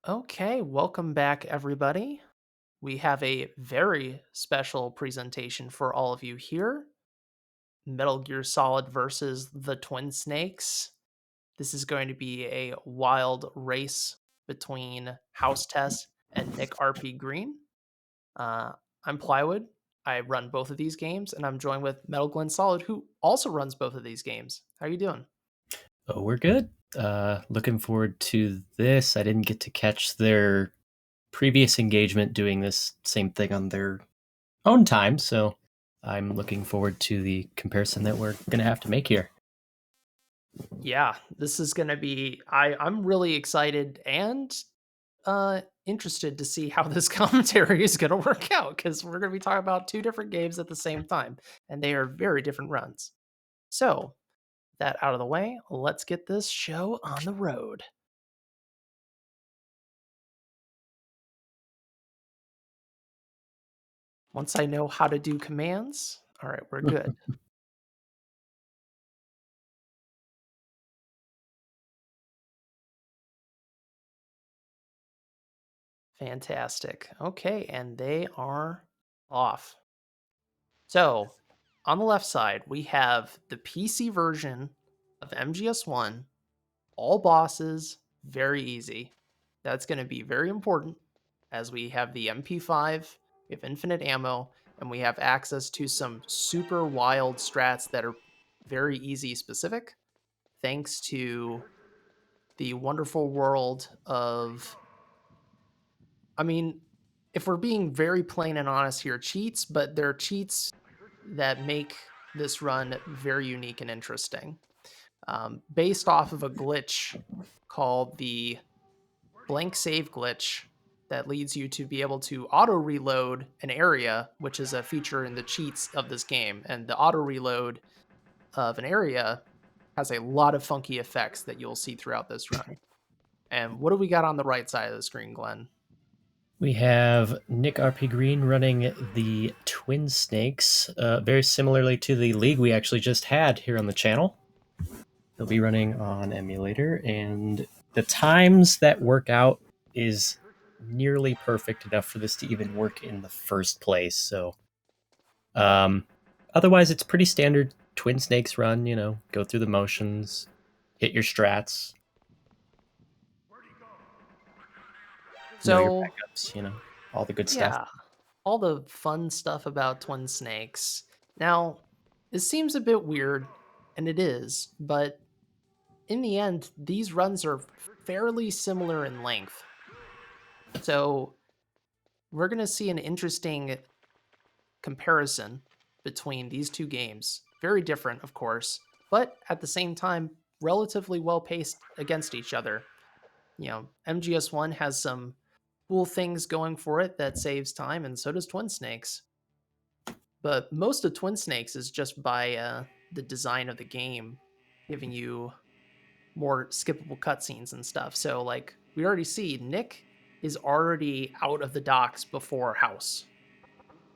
Okay, welcome back, everybody. We have a very special presentation for all of you here. Metal Gear Solid versus the Twin Snakes. This is going to be a wild race between Hau5test and NickRPGreen. Uh, I'm Plywood. I run both of these games, and I'm joined with Metal Gear Solid, who also runs both of these games. How are you doing? Oh, we're good. Looking forward to this. I didn't get to catch their previous engagement doing this same thing on their own time, so I'm looking forward to the comparison that we're going to have to make here. Yeah, this is going to be. I'm really excited and interested to see how this commentary is going to work out because we're going to be talking about two different games at the same time, and they are very different runs. So, that out of the way, let's get this show on the road. Once I know how to do commands, all right, we're good. Fantastic. Okay, and they are off. So, on the left side, we have the PC version of MGS1, all bosses, very easy. That's going to be very important as we have the MP5, we have infinite ammo, and we have access to some super wild strats that are very easy specific, thanks to the wonderful world of, I mean, if we're being very plain and honest here, cheats, but they're cheats that make this run very unique and interesting. Based off of a glitch called the blank save glitch that leads you to be able to auto reload an area, which is a feature in the cheats of this game. And the auto reload of an area has a lot of funky effects that you'll see throughout this run. And what do we got on the right side of the screen, Glenn? We have NickRPGreen running the Twin Snakes, very similarly to the league we actually just had here on the channel. They'll be running on emulator, and the times that work out is nearly perfect enough for this to even work in the first place. So, um, otherwise, it's pretty standard Twin Snakes run. Go through the motions, hit your strats, know your So, backups. All the good stuff. yeah, all the fun stuff about Twin Snakes. Now, this seems a bit weird, and it is, but in the end, these runs are fairly similar in length. So, we're going to see an interesting comparison between these two games. Very different, of course, but at the same time, relatively well paced against each other. MGS1 has some cool things going for it that saves time, and so does Twin Snakes. But most of Twin Snakes is just by the design of the game, giving you more skippable cutscenes and stuff. So, like, we already see Nick is already out of the docks before House.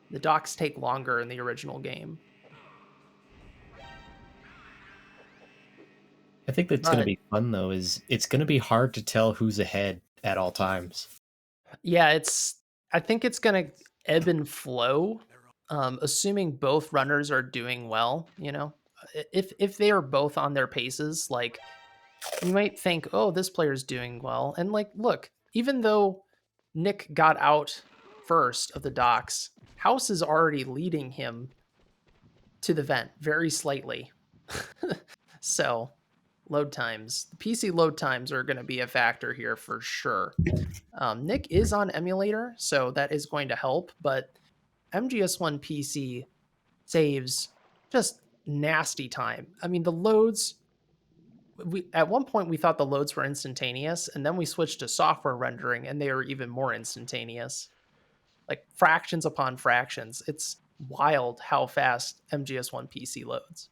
The docks take longer in the original game. I think that's going to But be fun though. Is it's going to be hard to tell who's ahead at all times. yeah, I think it's gonna ebb and flow, assuming both runners are doing well, If they are both on their paces, like, you might think, "Oh, this player's doing well." And, like, look, even though Nick got out first of the docks, House is already leading him to the vent very slightly. So, load times. The PC load times are gonna be a factor here for sure. Nick is on emulator, so that is going to help, but MGS1 PC saves just nasty time. I mean, the loads, we at one point we thought the loads were instantaneous, and then we switched to software rendering and they are even more instantaneous. Like fractions upon fractions. It's wild how fast MGS1 PC loads.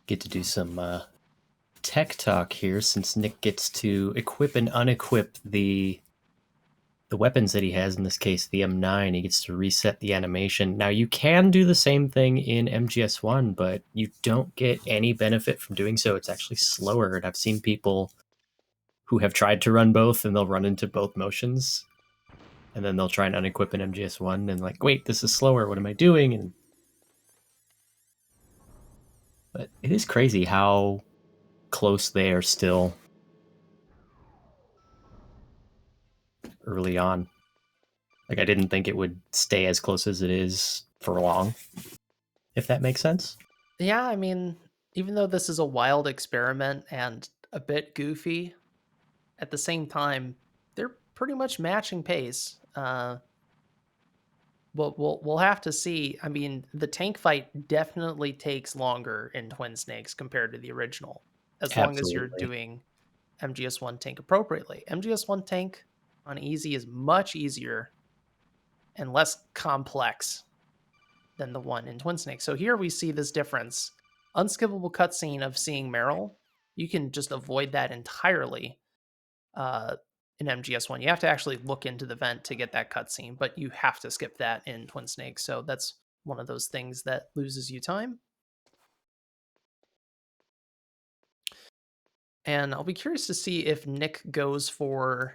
Get to do some tech talk here since Nick gets to equip and unequip the the weapons that he has, in this case the M9, he gets to reset the animation. Now you can do the same thing in MGS1, but you don't get any benefit from doing so. It's actually slower, and I've seen people who have tried to run both, and they'll run into both motions, and then they'll try and unequip an MGS1 and like, wait, this is slower, what am I doing? But it is crazy how close they are still early on. Like, I didn't think it would stay as close as it is for long, if that makes sense. Yeah, I mean, even though this is a wild experiment and a bit goofy, at the same time, they're pretty much matching pace. We'll have to see. I mean, the tank fight definitely takes longer in Twin Snakes compared to the original, as long as you're Absolutely. doing MGS1 tank appropriately. MGS1 tank on easy is much easier and less complex than the one in Twin Snakes. So here we see this difference. Unskippable cutscene of seeing Meryl, you can just avoid that entirely in MGS1. You have to actually look into the vent to get that cutscene, but you have to skip that in Twin Snakes. So that's one of those things that loses you time. And I'll be curious to see if Nick goes for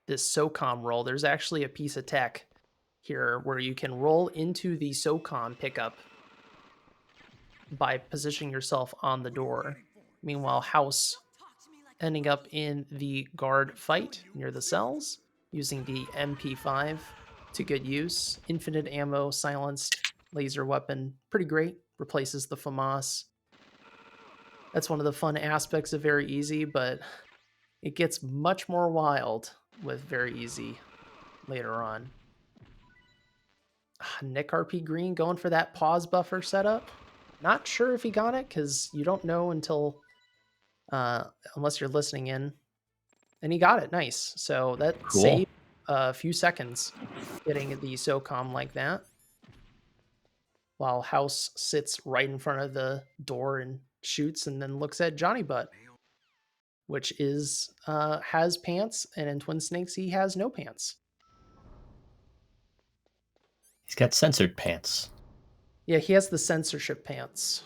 this SOCOM roll. There's actually a piece of tech here where you can roll into the SOCOM pickup by positioning yourself on the door. Meanwhile, House ending up in the guard fight near the cells using the MP5 to good use. Infinite ammo, silenced laser weapon, pretty great. Replaces the FAMAS. That's one of the fun aspects of Very Easy, but it gets much more wild with Very Easy later on. NickRPGreen going for that pause buffer setup. Not sure if he got it because you don't know until unless you're listening in. And he got it. Nice. So that Cool. saved a few seconds getting the SOCOM like that. While House sits right in front of the door and shoots and then looks at Johnny Butt, which is has pants, and in Twin Snakes he has no pants. He's got censored pants, Yeah, he has the censorship pants.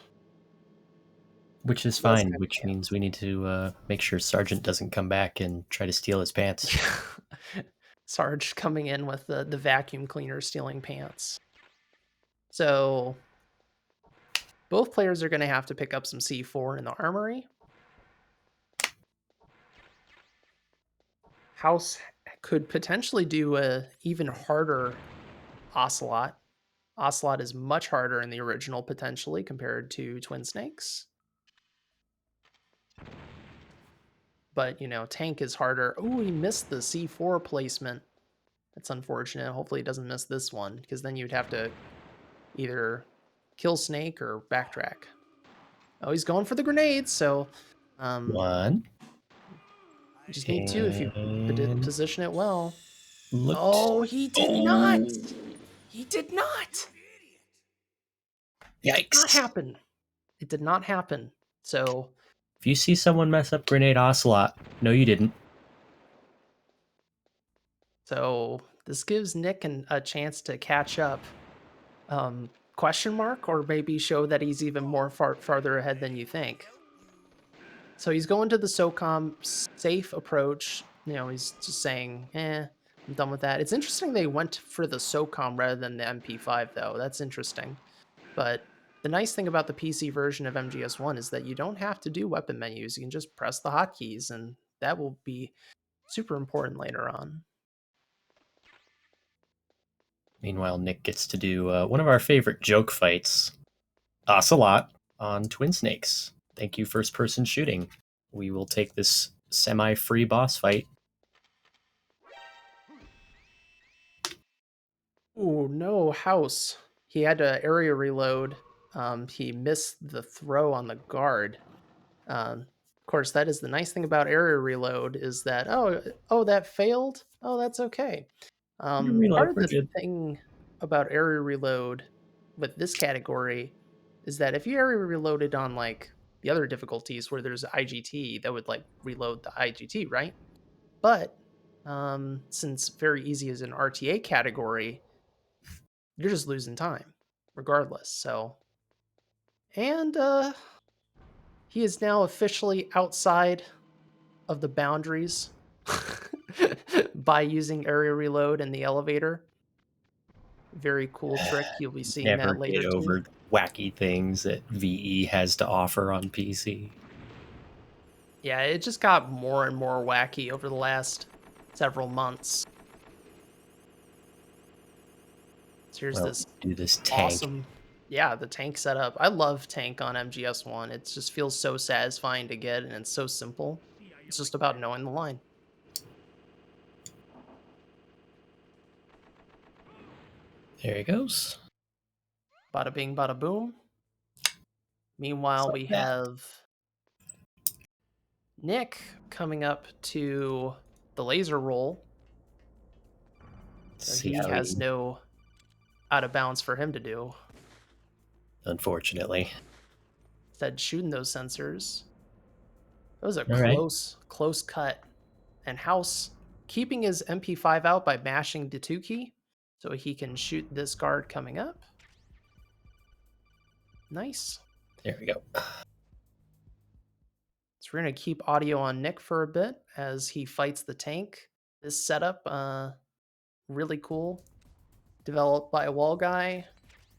which is Those fine, kind which of means we need to make sure Sergeant doesn't come back and try to steal his pants. pants. Sarge coming in with the vacuum cleaner stealing pants. So both players are going to have to pick up some C4 in the armory. House could potentially do a even harder Ocelot. Ocelot is much harder in the original potentially compared to Twin Snakes. But, you know, Tank is harder. Oh, he missed the C4 placement. That's unfortunate. Hopefully he doesn't miss this one, because then you'd have to either kill Snake or backtrack. Oh, he's going for the grenades, so One. you just need two if you And position it well. looked. Oh, he did not! Oh, He did not! It did not yikes. happen. It did not happen. So If you see someone mess up Grenade Ocelot, no, you didn't. this gives Nick a chance to catch up. Question mark, or maybe show that he's even more farther ahead than you think. So he's going to the SOCOM safe approach. You know, he's just saying, I'm done with that. It's interesting they went for the SOCOM rather than the MP5, though. That's interesting. But the nice thing about the PC version of MGS1 is that you don't have to do weapon menus. You can just press the hotkeys, and that will be super important later on. Meanwhile, Nick gets to do one of our favorite joke fights, Ocelot on Twin Snakes. Thank you, first person shooting. We will take this semi free boss fight. Oh no, House. He had to area reload. He missed the throw on the guard. Of course, that is the nice thing about area reload is that that failed. Oh, that's okay. Part Reload, of we're the good. thing about area reload with this category is that if you area reloaded on like the other difficulties where there's IGT, that would like reload the IGT, right? But Since very easy is an RTA category, you're just losing time, regardless. So, and he is now officially outside of the boundaries by using area reload in the elevator. Very cool trick. You'll be seeing Never that later get too. over the wacky things that VE has to offer on PC. Yeah, it just got more and more wacky over the last several months. So here's Well, this do this tank. awesome, yeah, the tank setup. I love tank on MGS1. It just feels so satisfying to get, and it's so simple. It's just about knowing the line. There he goes. Bada bing, bada boom. Just Meanwhile, like we that. have Nick coming up to the laser roll. So See he how has he, no out of bounds for him to do. unfortunately. Instead, shooting those sensors. It was a All right. close cut. And House keeping his MP5 out by mashing the 2 key so he can shoot this guard coming up. Nice. There we go. So we're going to keep audio on Nick for a bit as he fights the tank. This setup, really cool. Developed by a wall guy.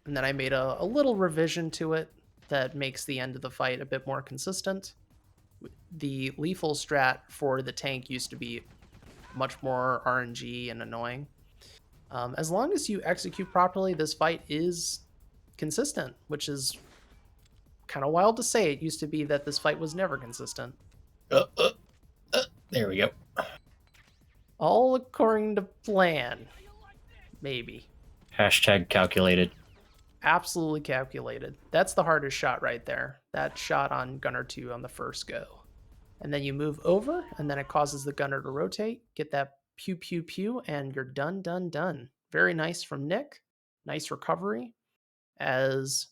And then I made a little revision to it that makes the end of the fight a bit more consistent. The lethal strat for the tank used to be much more RNG and annoying. As long as you execute properly, this fight is consistent, which is kind of wild to say. It used to be that this fight was never consistent. Uh, uh, there we go. All according to plan, maybe. Hashtag calculated. Absolutely calculated. That's the hardest shot right there. That shot on Gunner 2 on the first go. And then you move over, and then it causes the gunner to rotate, get that pew, pew, pew, and you're done, done, done. Very nice from Nick. Nice recovery as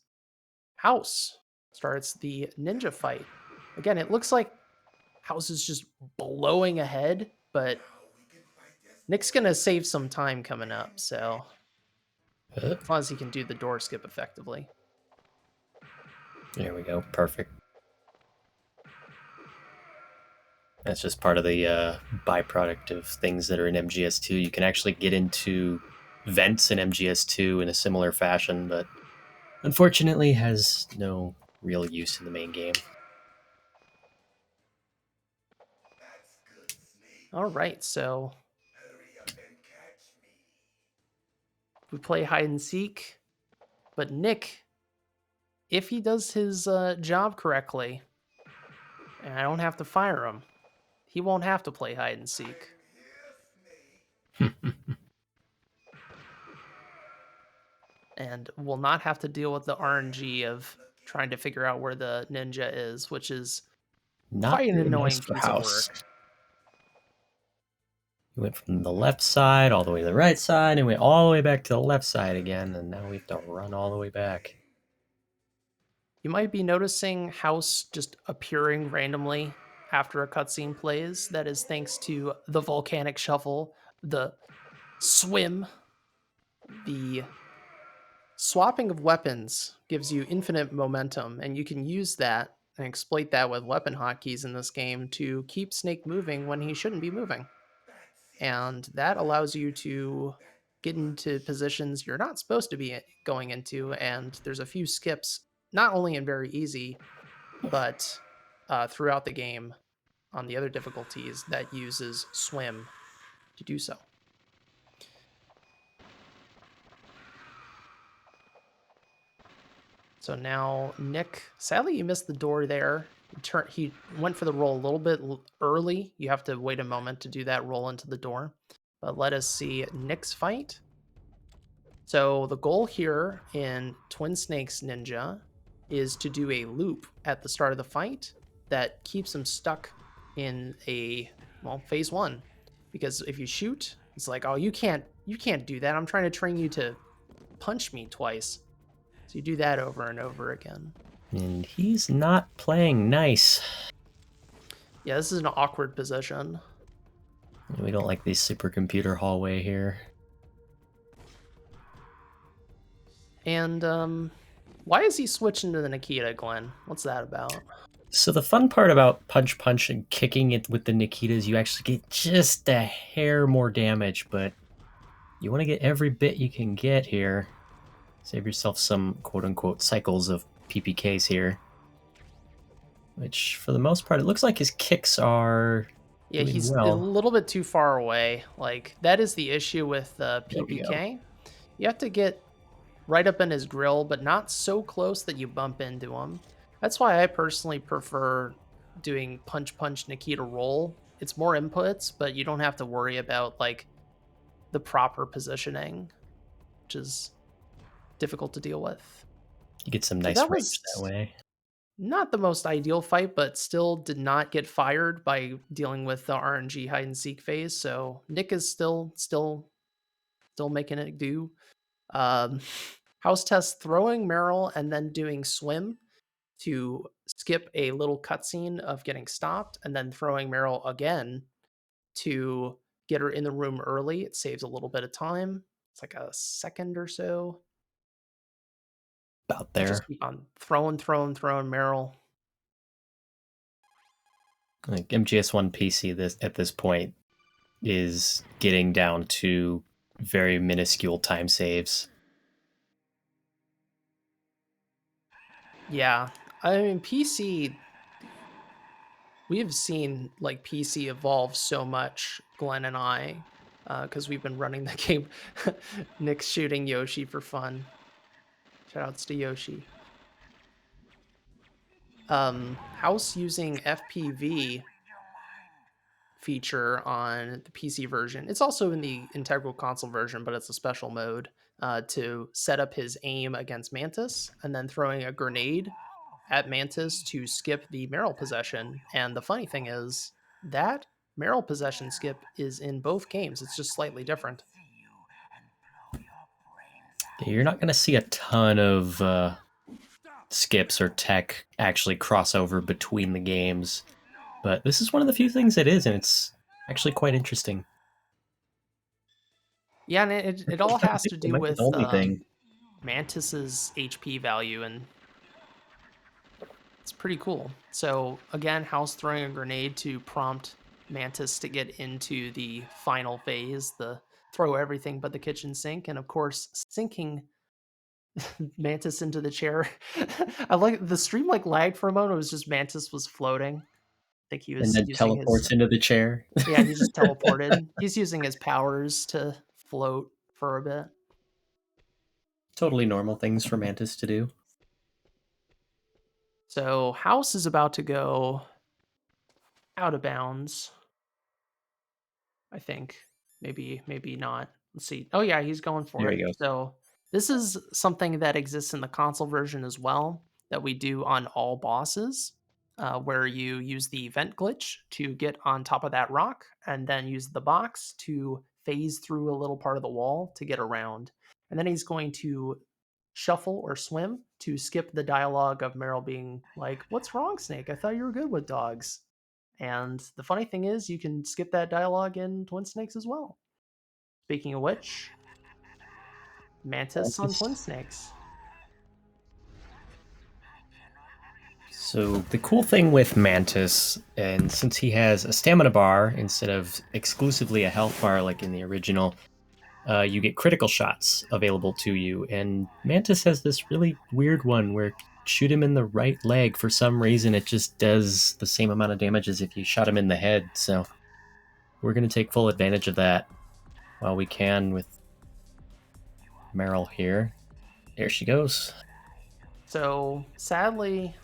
House starts the ninja fight. Again, it looks like House is just blowing ahead, but Nick's going to save some time coming up, so as long as he can do the door skip effectively. There we go. Perfect. That's just part of the byproduct of things that are in MGS2. You can actually get into vents in MGS2 in a similar fashion, but unfortunately has no real use in the main game. All right, so we play hide and seek, but Nick, if he does his job correctly, and I don't have to fire him, he won't have to play hide and seek. And will not have to deal with the RNG of trying to figure out where the ninja is, which is Not quite an very nice annoying for piece of House. work. We went from the left side all the way to the right side, and went all the way back to the left side again, and now we have to run all the way back. You might be noticing House just appearing randomly after a cutscene plays. That is thanks to the volcanic shovel, the swim, the swapping of weapons gives you infinite momentum, and you can use that and exploit that with weapon hotkeys in this game to keep Snake moving when he shouldn't be moving. And that allows you to get into positions you're not supposed to be going into, and there's a few skips, not only in very easy, but throughout the game on the other difficulties that uses swim to do so. So now Nick, sadly you missed the door there. He went for the roll a little bit early. You have to wait a moment to do that roll into the door. But let us see Nick's fight. So the goal here in Twin Snakes Ninja is to do a loop at the start of the fight that keeps him stuck in phase 1. Because if you shoot, it's like, oh, you can't do that. I'm trying to train you to punch me twice. So you do that over and over again. And he's not playing nice. Yeah, this is an awkward position. We don't like the supercomputer hallway here. And why is he switching to the Nikita, Glenn? What's that about? So the fun part about punch punch and kicking it with the Nikitas, you actually get just a hair more damage, but you want to get every bit you can get here. Save yourself some quote-unquote cycles of PPKs here. Which, for the most part, it looks like his kicks are Yeah, doing he's a well. little bit too far away. Like, that is the issue with There we go. PPK. You have to get right up in his grill, but not so close that you bump into him. That's why I personally prefer doing punch punch Nikita roll. It's more inputs, but you don't have to worry about like the proper positioning, which is difficult to deal with. You get some So nice that range was that way. not the most ideal fight, but still did not get fired by dealing with the RNG hide and seek phase. So Nick is still making it do. Um, Hau5test throwing Meryl and then doing swim to skip a little cutscene of getting stopped, and then throwing Meryl again to get her in the room early. It saves a little bit of time. It's like a second or so. About You just there. keep on throwing Meryl. Like MGS1 PC this at this point is getting down to very minuscule time saves. Yeah, I mean PC. We have seen like PC evolve so much, Glenn and I, because we've been running the game. Nick's shooting Yoshi for fun. Shoutouts to Yoshi. House using FPV feature on the PC version. It's also in the integral console version, but it's a special mode to set up his aim against Mantis and then throwing a grenade at Mantis to skip the Meryl possession. And the funny thing is that Meryl possession skip is in both games. It's just slightly different. You're not going to see a ton of skips or tech actually cross over between the games, but this is one of the few things it is, and it's actually quite interesting. Yeah, and it all I has think to it do might be the with only thing. Mantis's HP value, and it's pretty cool. So again, House throwing a grenade to prompt Mantis to get into the final phase, the throw everything but the kitchen sink, and of course sinking Mantis into the chair. I like the stream like lagged for a moment. It was just Mantis was floating. I think he And was then using his teleports into the chair. yeah, he just teleported. He's using his powers to float for a bit. Totally normal things for Mantis to do. So House is about to go out of bounds. I think maybe not. Let's see. Oh yeah, he's going for There it. he goes. So this is something that exists in the console version as well that we do on all bosses, where you use the vent glitch to get on top of that rock, and then use the box to phase through a little part of the wall to get around. And then he's going to shuffle or swim to skip the dialogue of Meryl being like, "What's wrong, Snake? I thought you were good with dogs." And the funny thing is, you can skip that dialogue in Twin Snakes as well. Speaking of which, Mantis on Mantis. Twin Snakes. So the cool thing with Mantis, and since he has a stamina bar instead of exclusively a health bar like in the original, you get critical shots available to you. And Mantis has this really weird one where shoot him in the right leg, for some reason it just does the same amount of damage as if you shot him in the head. So we're going to take full advantage of that while we can with Meryl here. There she goes. So sadly,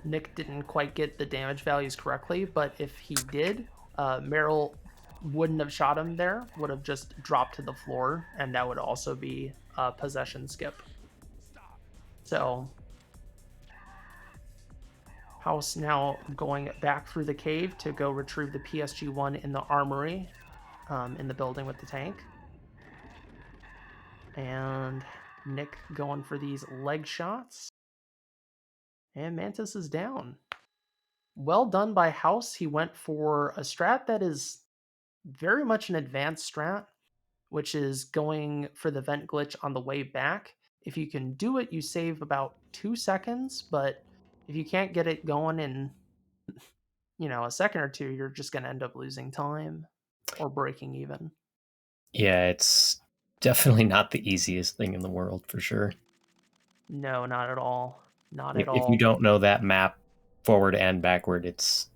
Nick didn't quite get the damage values correctly, but if he did, Meryl wouldn't have shot him there, would have just dropped to the floor, and that would also be a possession skip. So House now going back through the cave to go retrieve the PSG-1 in the armory, in the building with the tank. And Nick going for these leg shots. And Mantis is down. Well done by House. He went for a strat that is very much an advanced strat, which is going for the vent glitch on the way back. If you can do it, you save about 2 seconds, but if you can't get it going in, a second or two, you're just going to end up losing time or breaking even. Yeah, it's definitely not the easiest thing in the world for sure. No, not at all. Not at If you all. don't know that map forward and backward, it's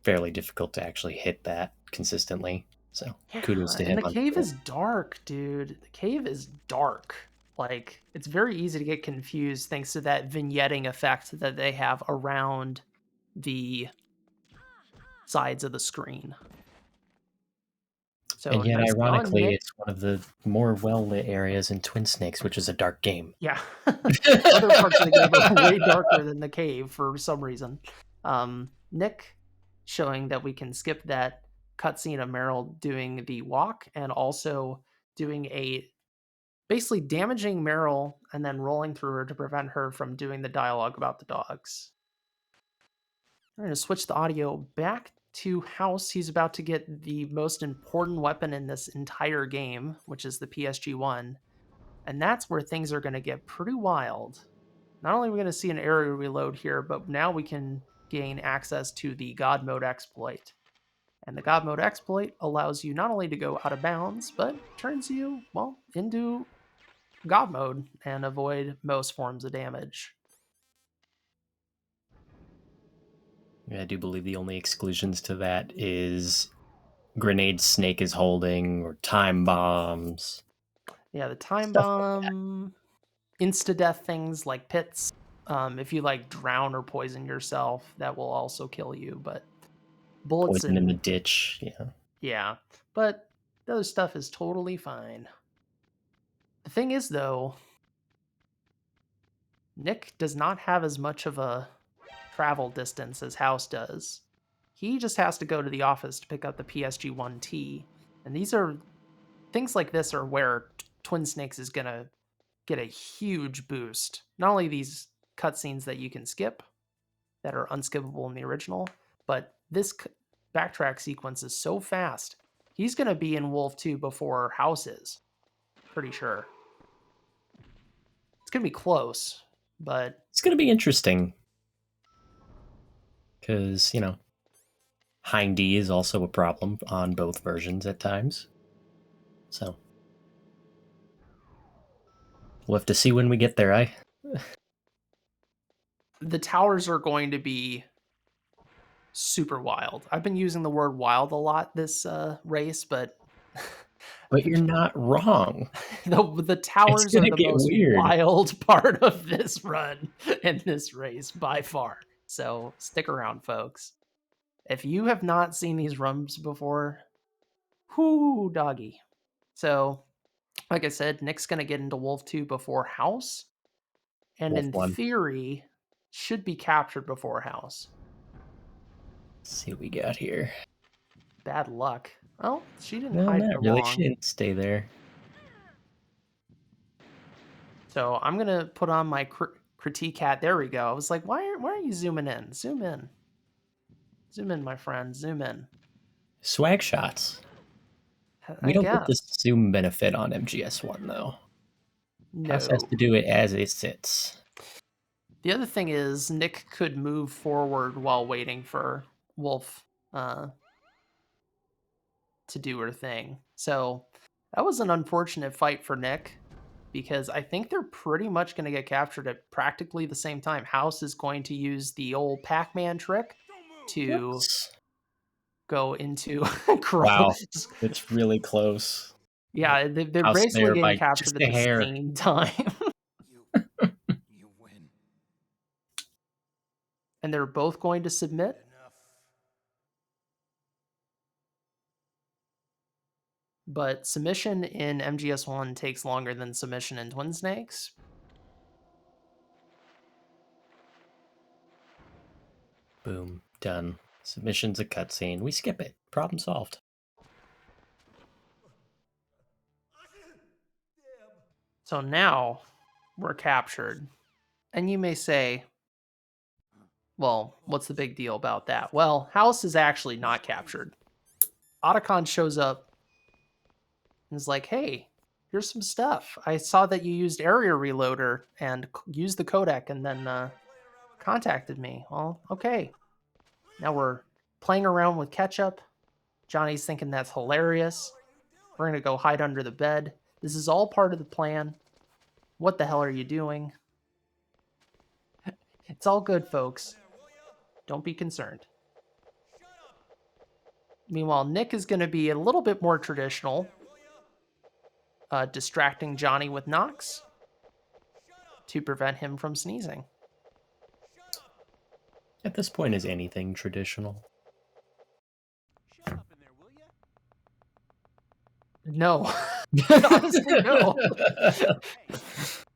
fairly difficult to actually hit that consistently. So kudos Yeah, to and him the on cave doing it. is dark, dude. The cave is dark. Like, it's very easy to get confused thanks to that vignetting effect that they have around the sides of the screen. So And yet, nice run, ironically, Nick. it's one of the more well-lit areas in Twin Snakes, which is a dark game. Yeah. Other parts of the game are way darker than the cave for some reason. Nick showing that we can skip that cutscene of Meryl doing the walk and also doing a basically damaging Meryl and then rolling through her to prevent her from doing the dialogue about the dogs. I'm going to switch the audio back to House. He's about to get the most important weapon in this entire game, which is the PSG-1. And that's where things are going to get pretty wild. Not only are we going to see an area reload here, but now we can gain access to the God Mode exploit. And the God Mode exploit allows you not only to go out of bounds, but turns you, well, into God Mode and avoid most forms of damage. I do believe the only exclusions to that is grenades Snake is holding or time bombs. Yeah, the time Stuff like that. bomb, insta-death things like pits. If you like drown or poison yourself, that will also kill you. But bullets Poison in the and ditch. Yeah. yeah, but the other stuff is totally fine. The thing is, though, Nick does not have as much of a travel distance as House does. He just has to go to the office to pick up the PSG-1T, and these are things like this are where Twin Snakes is gonna get a huge boost. Not only these cutscenes that you can skip that are unskippable in the original, but this backtrack sequence is so fast. He's going to be in Wolf 2 before House is. Pretty sure. It's going to be close, but It's going to be interesting because, Hindy is also a problem on both versions at times. So we'll have to see when we get there, the towers are going to be super wild. I've been using the word wild a lot this race, but But you're not wrong. the It's towers going are to the get most weird. wild part of this run and this race by far. So stick around, folks. If you have not seen these runs before, whoo, doggy. So, like I said, Nick's going to get into Wolf 2 before House, and Wolf in 1. theory, should be captured before House. Let's see what we got here. Bad luck. Oh, she didn't No, hide not for really. She long. didn't stay there. So I'm going to put on my critique hat. There we go. I was like, why are you zooming in? Zoom in. Zoom in, my friend. Zoom in. Swag shots. We I don't get the guess. zoom benefit on MGS1, though. House has No. to do it as it sits. The other thing is Nick could move forward while waiting for Wolf to do her thing. So that was an unfortunate fight for Nick because I think they're pretty much going to get captured at practically the same time. House is going to use the old Pac-Man trick to Whoops. go into Wow. Crows. It's really close. Yeah, they're House basically there getting by captured just at a the hair. same time. You win. And they're both going to submit. Enough. But submission in MGS1 takes longer than submission in Twin Snakes. Boom. Done. Submission's a cutscene. We skip it. Problem solved. So now we're captured. And you may say, well, what's the big deal about that? Well, House is actually not captured. Otacon shows up and is like, hey, here's some stuff. I saw that you used Area Reloader and used the codec and then contacted me. Well, okay. Now we're playing around with ketchup. Johnny's thinking that's hilarious. We're going to go hide under the bed. This is all part of the plan. What the hell are you doing? It's all good, folks. Don't be concerned. Meanwhile, Nick is going to be a little bit more traditional, distracting Johnny with knocks to prevent him from sneezing. At this point, is anything traditional? No. Honestly, no.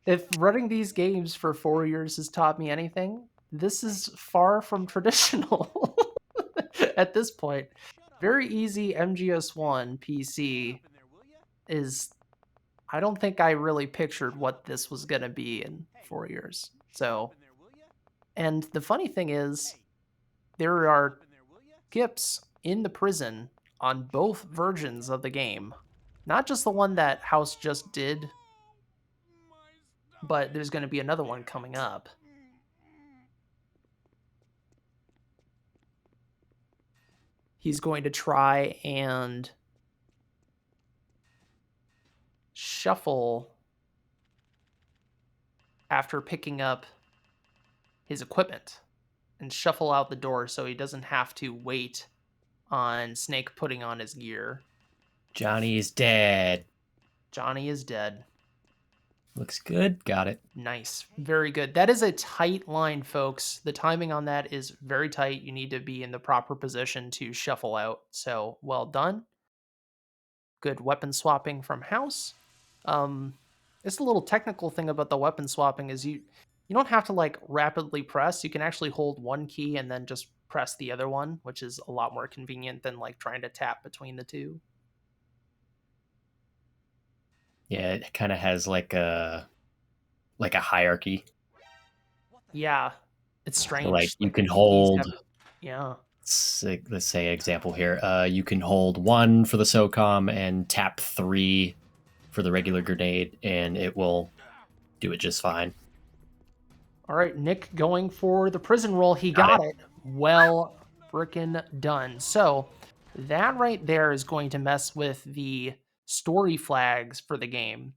If running these games for 4 years has taught me anything, this is far from traditional at this point. Very easy MGS1 PC is... I don't think I really pictured what this was going to be in 4 years. So, and the funny thing is, there are skips in the prison on both versions of the game. Not just the one that House just did, but there's going to be another one coming up. He's going to try and shuffle after picking up his equipment and shuffle out the door so he doesn't have to wait on Snake putting on his gear. Johnny is dead. Johnny is dead. Looks good. Got it. Nice. Very good. That is a tight line, folks. The timing on that is very tight. You need to be in the proper position to shuffle out. So, well done. Good weapon swapping from House. It's a little technical thing about the weapon swapping is you don't have to like rapidly press. You can actually hold one key and then just press the other one, which is a lot more convenient than like trying to tap between the two. Yeah, it kind of has like a hierarchy. Yeah, it's strange. Like you Like can the keys hold. yeah. Let's say example here. You can hold 1 for the SOCOM and tap 3 for the regular grenade, and it will do it just fine. All right, Nick going for the prison roll. He got it. Well frickin' done. So that right there is going to mess with the story flags for the game.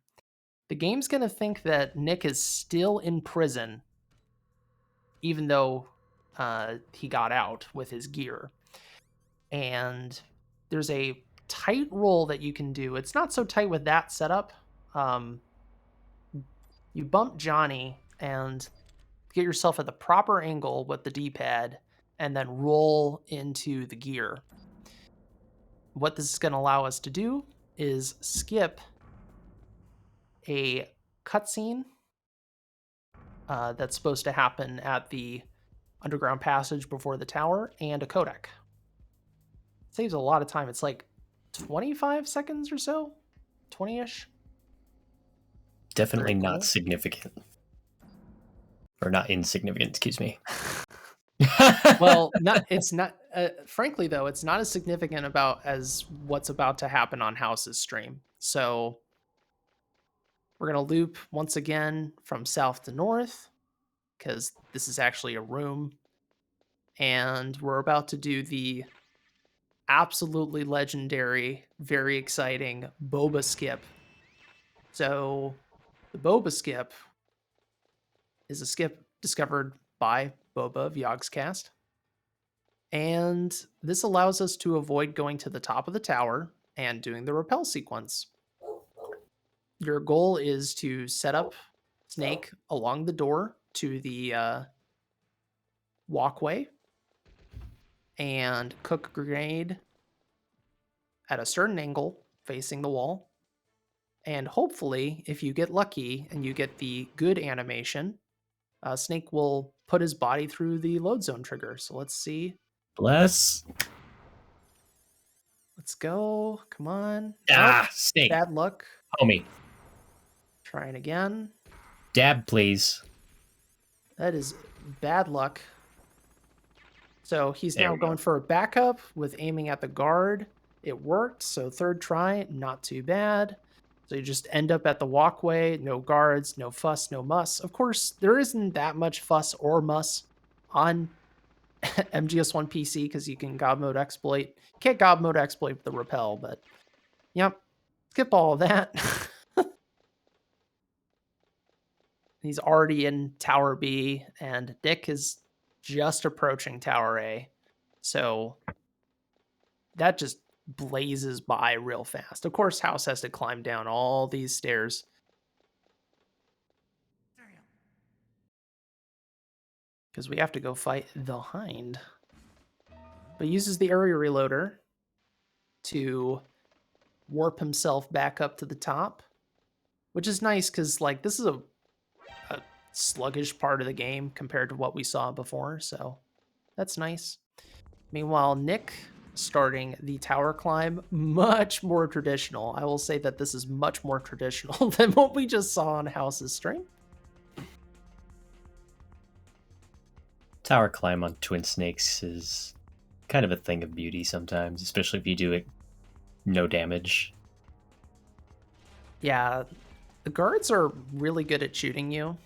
The game's going to think that Nick is still in prison, even though he got out with his gear. And there's a tight roll that you can do. It's not so tight with that setup. You bump Johnny and get yourself at the proper angle with the D-pad and then roll into the gear. What this is going to allow us to do is skip a cutscene that's supposed to happen at the underground passage before the tower and a codec. Saves a lot of time. It's like 25 seconds or so, 20-ish. Definitely Very not cool. significant. Or not insignificant, excuse me. Well, it's not. Frankly, though, it's not as significant as what's about to happen on House's stream. So we're gonna loop once again from south to north because this is actually a room, and we're about to do the absolutely legendary, very exciting Boba Skip. So the Boba Skip is a skip discovered by Boba of Yogscast. And this allows us to avoid going to the top of the tower and doing the rappel sequence. Your goal is to set up Snake along the door to the walkway and cook a grenade at a certain angle facing the wall. And hopefully, if you get lucky and you get the good animation, Snake will put his body through the load zone trigger. So let's see. Bless. Let's go. Come on. Snake. Bad luck. Homie. Trying again. Dab, please. That is bad luck. So he's now going for a backup with aiming at the guard. it worked. So third try, not too bad. So you just end up at the walkway, no guards, no fuss, no muss. Of course, there isn't that much fuss or muss on MGS1 PC because you can God mode exploit. You can't God mode exploit the repel, but yep, skip all of that. He's already in Tower B, and Nick is just approaching Tower A. So that just blazes by real fast. Of course, House has to climb down all these stairs. Because we have to go fight the Hind. But he uses the area reloader to warp himself back up to the top, which is nice because like this is a sluggish part of the game compared to what we saw before, so that's nice. Meanwhile, Nick starting the tower climb, much more traditional. I will say that this is much more traditional than what we just saw on House's stream. Tower climb on Twin Snakes is kind of a thing of beauty sometimes, especially if you do it no damage. Yeah, the guards are really good at shooting you.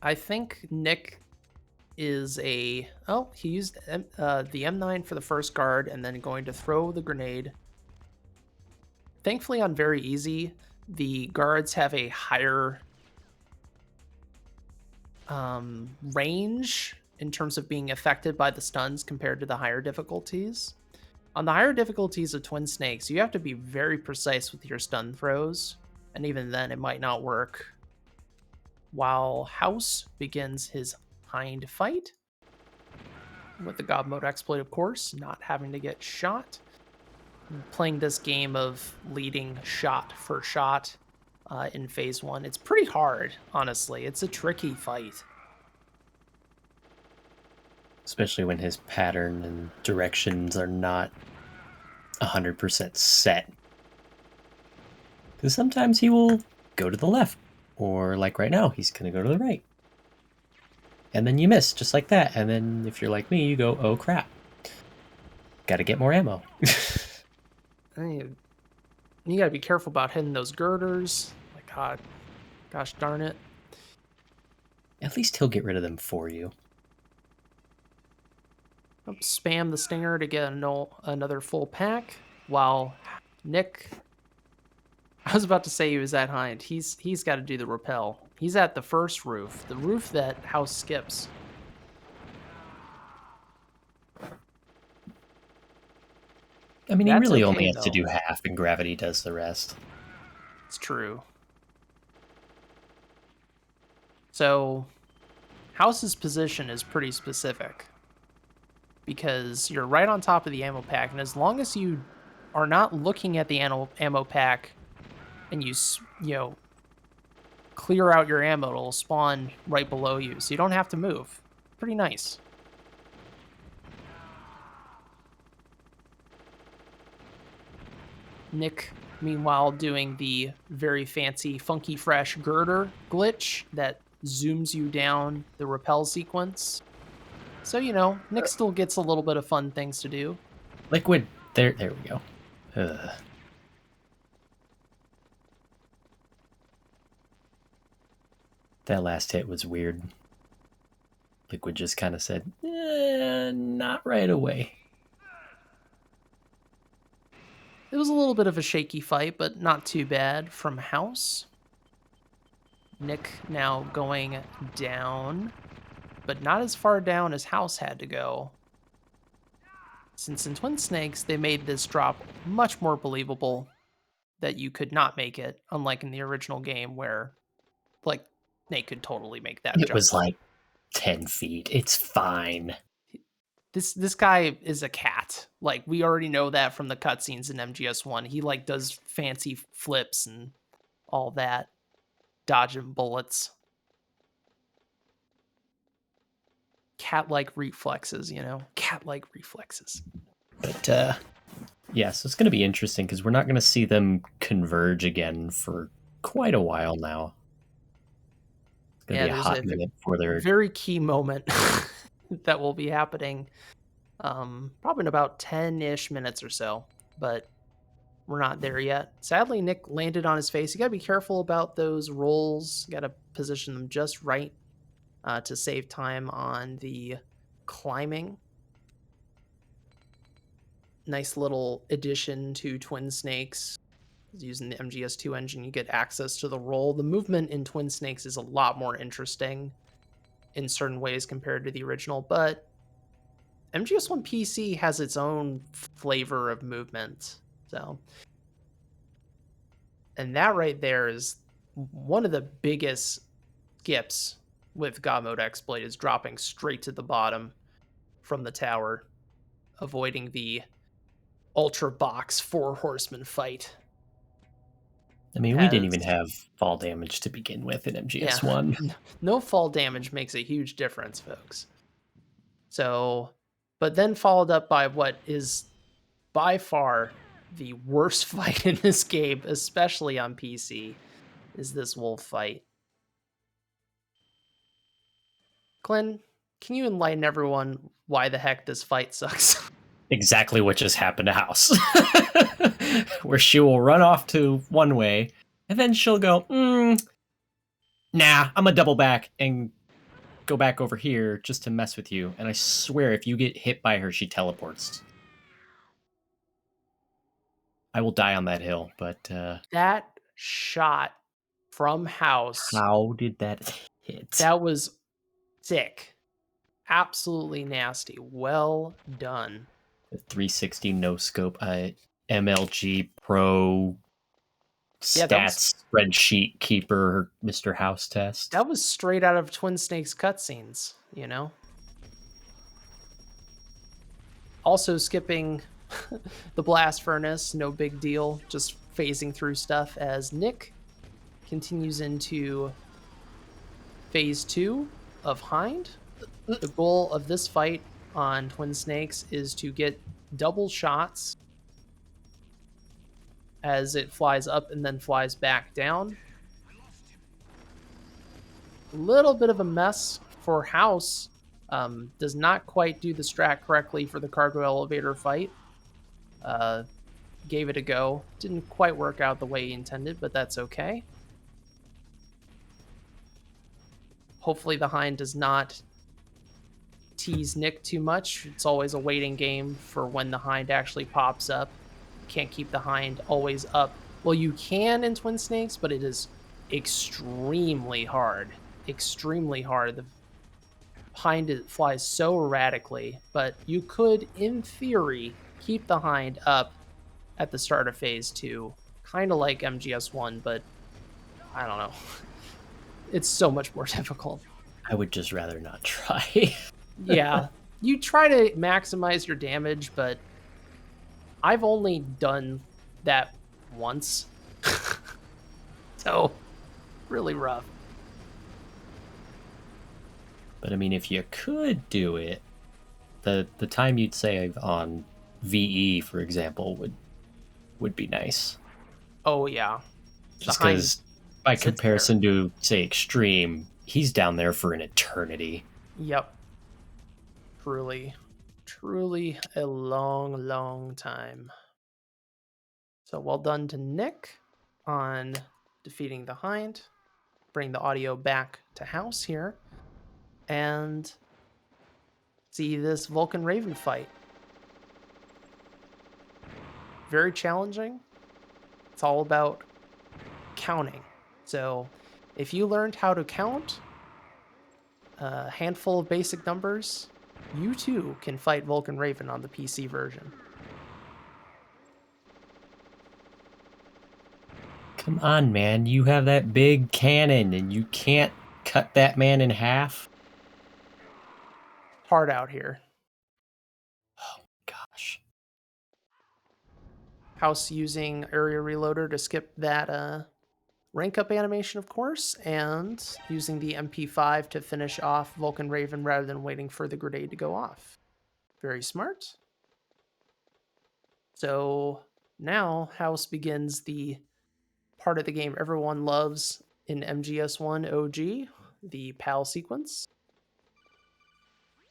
I think Nick is he used the M9 for the first guard and then going to throw the grenade. Thankfully on very easy, the guards have a higher range in terms of being affected by the stuns compared to the higher difficulties. On the higher difficulties of Twin Snakes, you have to be very precise with your stun throws, and even then it might not work. While House begins his Hind fight with the God mode exploit, of course, not having to get shot. Playing this game of leading shot for shot in phase 1. It's pretty hard, honestly. It's a tricky fight. Especially when his pattern and directions are not 100% set. Because sometimes he will go to the left, or like right now, he's going to go to the right. And then you miss, just like that. And then if you're like me, you go, oh crap. Gotta get more ammo. You gotta be careful about hitting those girders. My god. Gosh darn it. At least he'll get rid of them for you. Spam the stinger to get another full pack, while Nick... I was about to say he was at Hind. He's got to do the rappel. He's at the first roof, the roof that House skips. I mean, he really only has to do half, and gravity does the rest. It's true. So, House's position is pretty specific. Because you're right on top of the ammo pack, and as long as you are not looking at the ammo pack, and you clear out your ammo, it'll spawn right below you, so you don't have to move. Pretty nice. Nick, meanwhile, doing the very fancy funky fresh girder glitch that zooms you down the rappel sequence. So, Nick still gets a little bit of fun things to do. Liquid. There we go. Ugh. That last hit was weird. Liquid just kind of said, not right away. It was a little bit of a shaky fight, but not too bad from House. Nick now going down, but not as far down as House had to go. Since in Twin Snakes, they made this drop much more believable that you could not make it, unlike in the original game where, like, Nate could totally make that jump. It was like 10 feet. It's fine. This guy is a cat. Like, we already know that from the cutscenes in MGS1. He, like, does fancy flips and all that. Dodging bullets. Cat-like reflexes, Cat-like reflexes. But, yeah, so it's going to be interesting because we're not going to see them converge again for quite a while now. It's going to be a hot minute for their... very key moment that will be happening probably in about 10-ish minutes or so. but we're not there yet. Sadly, Nick landed on his face. You got to be careful about those rolls. You got to position them just right to save time on the climbing. Nice little addition to Twin Snakes. Using the MGS2 engine, you get access to the roll. The movement in Twin Snakes is a lot more interesting in certain ways compared to the original, but MGS1 PC has its own flavor of movement. So, and that right there is one of the biggest skips with God Mode Exploit, is dropping straight to the bottom from the tower, avoiding the Ultra Box 4 Horseman fight. I mean, we didn't even have fall damage to begin with in MGS1. Yeah, no fall damage makes a huge difference, folks. So, but then followed up by what is by far the worst fight in this game, especially on PC, is this wolf fight. Glenn, can you enlighten everyone why the heck this fight sucks? Exactly what just happened to House. Where she will run off to one way, and then she'll go, nah, I'm gonna double back and go back over here just to mess with you. And I swear, if you get hit by her, she teleports. I will die on that hill, but... that shot from House... How did that hit? That was sick. Absolutely nasty. Well done. The 360 no-scope, MLG Pro stats spreadsheet keeper, Mr. Hau5test. That was straight out of Twin Snakes cutscenes, you know? Also skipping the blast furnace, no big deal, just phasing through stuff as Nick continues into phase 2 of Hind. The goal of this fight on Twin Snakes is to get double shots as it flies up and then flies back down. A little bit of a mess for House. Does not quite do the strat correctly for the cargo elevator fight. Gave it a go. Didn't quite work out the way he intended, but that's okay. Hopefully the Hind does not tease Nick too much. It's always a waiting game for when the Hind actually pops up. Can't keep the Hind always up. Well, you can in Twin Snakes, but it is extremely hard. Extremely hard. The Hind flies so erratically, but you could, in theory, keep the Hind up at the start of phase 2. Kind of like MGS1, but I don't know. It's so much more difficult. I would just rather not try. Yeah, you try to maximize your damage, but I've only done that once. So, really rough. But I mean, if you could do it, the time you'd save on VE, for example, would be nice. Oh yeah. Just because, by comparison to, say, Extreme, he's down there for an eternity. Yep. Truly a long, long time. So well done to Nick on defeating the Hind. Bring the audio back to House here. And see this Vulcan Raven fight. Very challenging. It's all about counting. So if you learned how to count a handful of basic numbers, you too can fight Vulcan Raven on the PC version. Come on, man. You have that big cannon and you can't cut that man in half? Hard out here. Oh, gosh. House using area reloader to skip that rank up animation, of course, and using the MP5 to finish off Vulcan Raven rather than waiting for the grenade to go off. Very smart. So now House begins the part of the game everyone loves in MGS1 OG, the PAL sequence.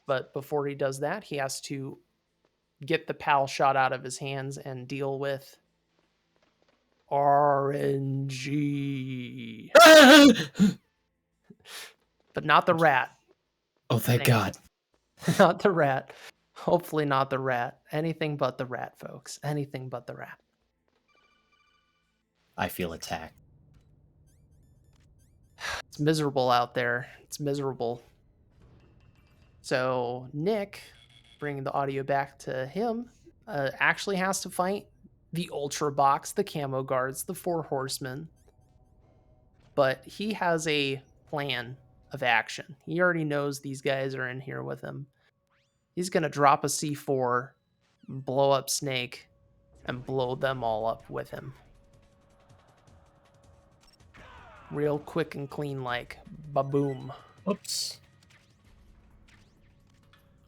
But before he does that, he has to get the PAL shot out of his hands and deal with RNG. But not the rat. Oh, thank God. Not the rat. Hopefully not the rat. Anything but the rat, folks. Anything but the rat. I feel attacked. It's miserable out there. It's miserable. So Nick, bringing the audio back to him, actually has to fight the Ultra Box, the Camo Guards, the Four Horsemen. But he has a plan of action. He already knows these guys are in here with him. He's going to drop a C4, blow up Snake, and blow them all up with him. Real quick and clean, like ba-boom. Oops.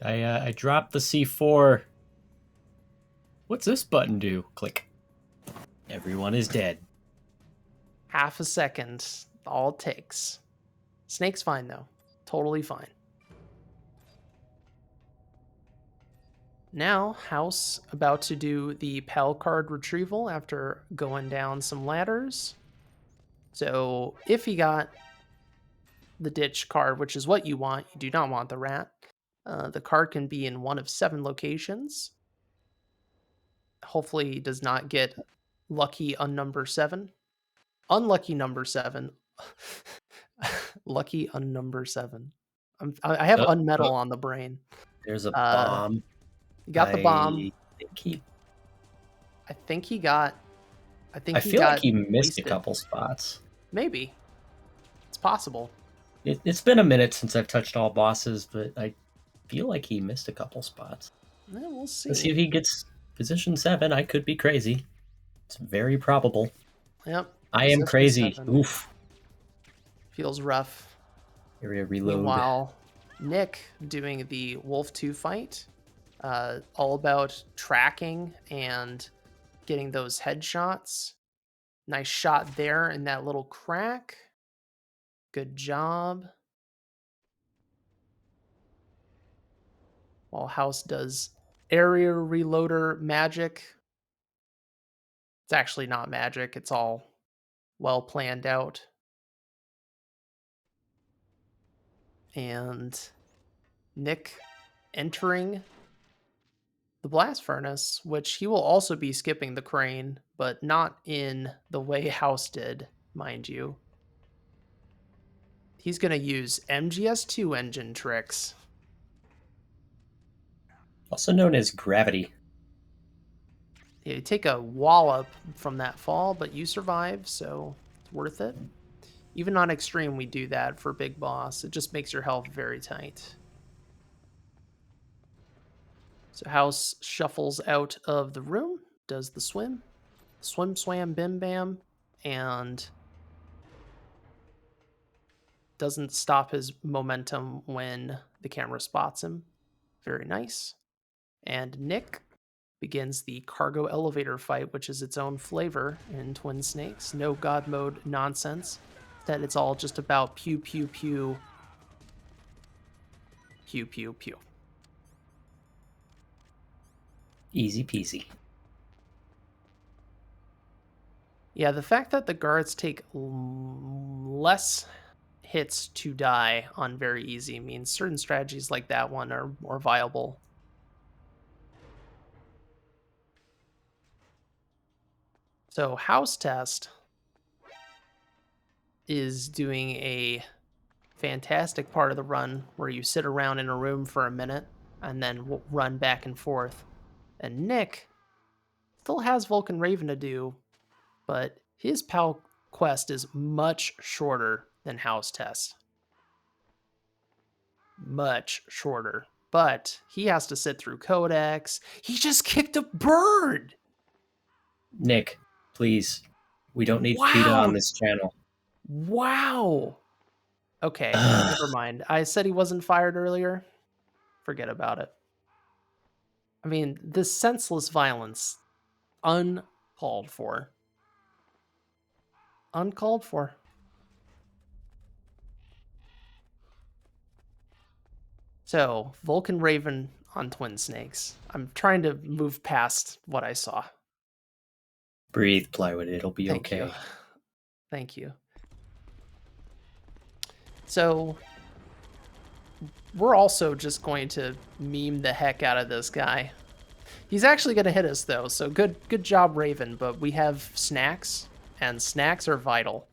I dropped the C4. What's this button do? Click. Everyone is dead. Half a second, all it takes. Snake's fine, though. Totally fine. Now, House about to do the PAL card retrieval after going down some ladders. So if he got the ditch card, which is what you want, you do not want the rat. The card can be in one of 7 locations. Hopefully he does not get lucky on number 7. Unlucky number 7. Lucky on number 7. I have unmetal on the brain. There's a bomb. You got the bomb. I feel like he missed a couple spots. Maybe. It's possible. It's been a minute since I've touched all bosses, but I feel like he missed a couple spots. Yeah, we'll see. Let's see if he gets position 7. I could be crazy. It's very probable. Yep. I am crazy. 7. Oof. Feels rough. Area reload. Meanwhile, Nick doing the Wolf 2 fight. All about tracking and getting those headshots. Nice shot there in that little crack. Good job. While House does area reloader magic. It's actually not magic. It's all well planned out. And Nick entering the blast furnace, which he will also be skipping the crane, but not in the way House did, mind you. He's going to use MGS2 engine tricks. Also known as gravity. Yeah, you take a wallop from that fall, but you survive, so it's worth it. Even on extreme, we do that for Big Boss. It just makes your health very tight. So House shuffles out of the room, does the swim. Swim, swam, bim, bam, and doesn't stop his momentum when the camera spots him. Very nice. And Nick begins the cargo elevator fight, which is its own flavor in Twin Snakes. No God mode nonsense. That it's all just about pew, pew, pew. Pew, pew, pew. Easy peasy. Yeah, the fact that the guards take less hits to die on very easy means certain strategies like that one are more viable. So Hau5test is doing a fantastic part of the run where you sit around in a room for a minute and then run back and forth. And Nick still has Vulcan Raven to do, but his PAL quest is much shorter than Hau5test. Much shorter. But he has to sit through codex. He just kicked a bird! Nick, please. We don't need PETA on this channel. Wow! Okay, never mind. I said he wasn't fired earlier. Forget about it. I mean, this senseless violence, uncalled for. Uncalled for. So, Vulcan Raven on Twin Snakes. I'm trying to move past what I saw. Breathe, Plywood. It'll be Thank you. okay. Thank you. So we're also just going to meme the heck out of this guy. He's actually going to hit us though, so good job, Raven. But we have snacks, and snacks are vital.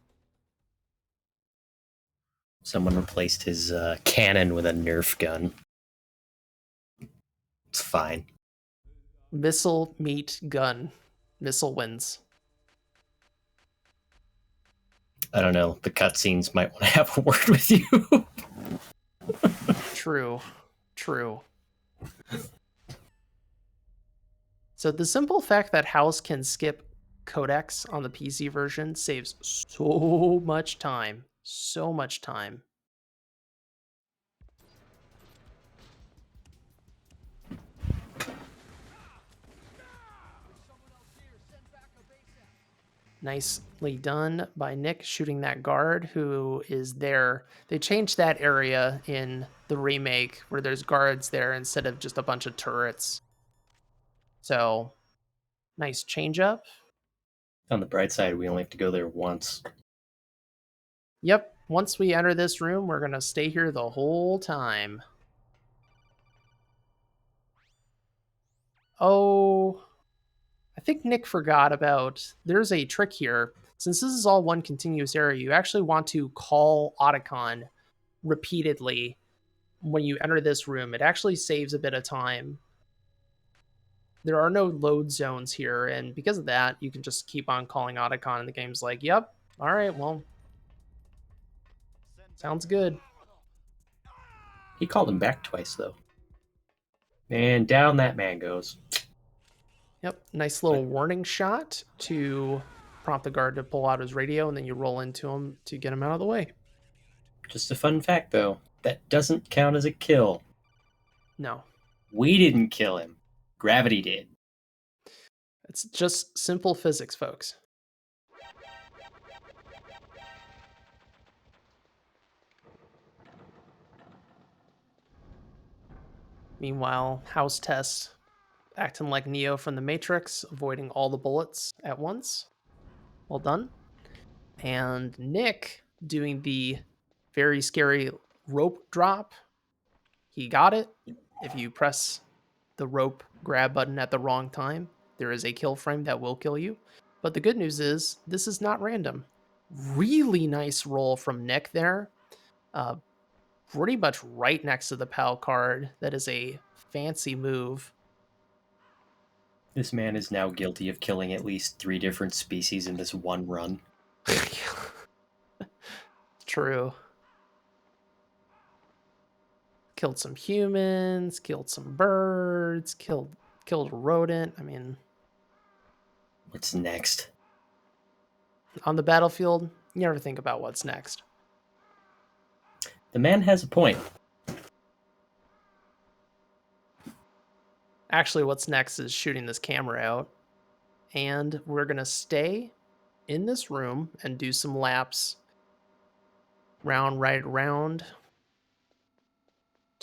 Someone replaced his cannon with a Nerf gun. It's fine. Missile meet gun. Missile wins. I don't know. The cutscenes might want to have a word with you. True. So the simple fact that Hau5test can skip codecs on the PC version saves so much time. So much time. Nicely done by Nick shooting that guard who is there. They changed that area in the remake where there's guards there instead of just a bunch of turrets. So, nice change up. On the bright side, we only have to go there once. Yep, once we enter this room, we're going to stay here the whole time. Oh, I think Nick forgot about, there's a trick here. Since this is all one continuous area, you actually want to call Otacon repeatedly when you enter this room. It actually saves a bit of time. There are no load zones here, and because of that, you can just keep on calling Otacon, and the game's like, yep, all right, well, sounds good. He called him back twice, though. And down that man goes. Yep, nice little warning shot to prompt the guard to pull out his radio, and then you roll into him to get him out of the way. Just a fun fact, though. That doesn't count as a kill. No. We didn't kill him. Gravity did. It's just simple physics, folks. Meanwhile, Hau5test acting like Neo from the Matrix, avoiding all the bullets at once. Well done. And Nick doing the very scary rope drop. He got it. If you press the rope grab button at the wrong time, there is a kill frame that will kill you. But the good news is this is not random. Really nice roll from Nick there. Pretty much right next to the PAL card. That is a fancy move. This man is now guilty of killing at least 3 different species in this one run. True. Killed some humans, killed some birds, killed a rodent. I mean, What's next? on the battlefield, you never think about what's next. The man has a point. Actually, what's next is shooting this camera out. And we're going to stay in this room and do some laps. Round, right, round.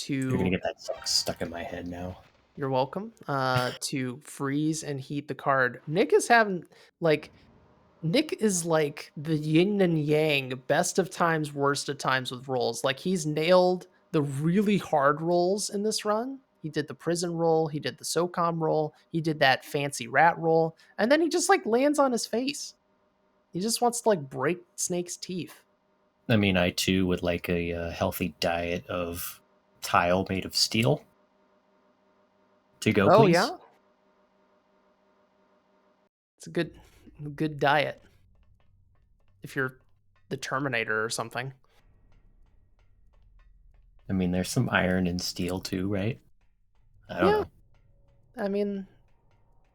You're going to get that song stuck in my head now. You're welcome. To freeze and heat the card. Nick is having, like, Nick is like the yin and yang, best of times, worst of times with rolls. Like, he's nailed the really hard rolls in this run. He did the prison roll, he did the SOCOM roll, he did that fancy rat roll, and then he just like lands on his face. He just wants to like break Snake's teeth. I mean, I too would like a healthy diet of tile made of steel. To go, Oh please. yeah, it's a good diet. If you're the Terminator or something. I mean, there's some iron and steel too, right? I don't know. I mean,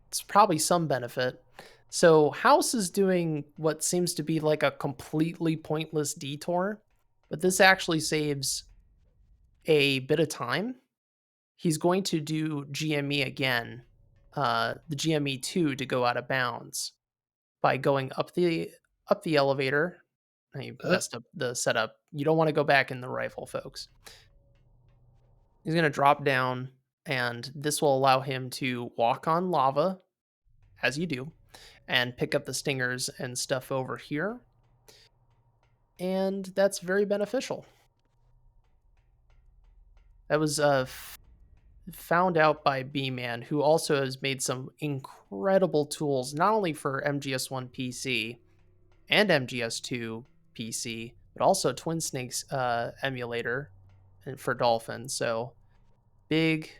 it's probably some benefit. So Hau5test is doing what seems to be like a completely pointless detour, but this actually saves a bit of time. He's going to do GME again, the GME2 to go out of bounds by going up the elevator. I messed up the setup. You don't want to go back in the rifle, folks. He's going to drop down and this will allow him to walk on lava, as you do, and pick up the stingers and stuff over here. And that's very beneficial. That was found out by B-Man, who also has made some incredible tools, not only for MGS1 PC and MGS2 PC, but also Twin Snakes emulator and for Dolphin. So big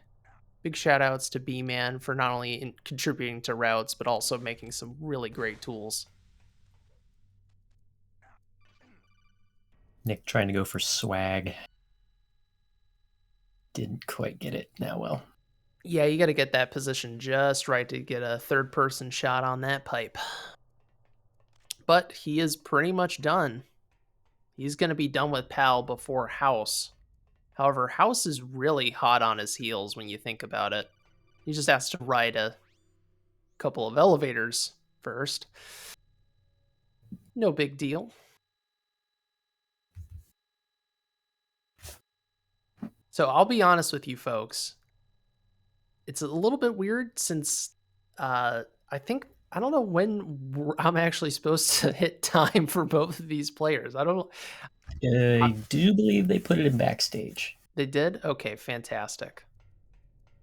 shout outs to B-Man for not only contributing to routes, but also making some really great tools. Nick trying to go for swag. Didn't quite get it. Now, well. Yeah, you got to get that position just right to get a third-person shot on that pipe. But he is pretty much done. He's going to be done with Pal before House. However, House is really hot on his heels when you think about it. He just has to ride a couple of elevators first. No big deal. So I'll be honest with you folks. It's a little bit weird since I don't know when I'm actually supposed to hit time for both of these players. I don't know. I do believe they put it in backstage. They did? Okay, fantastic.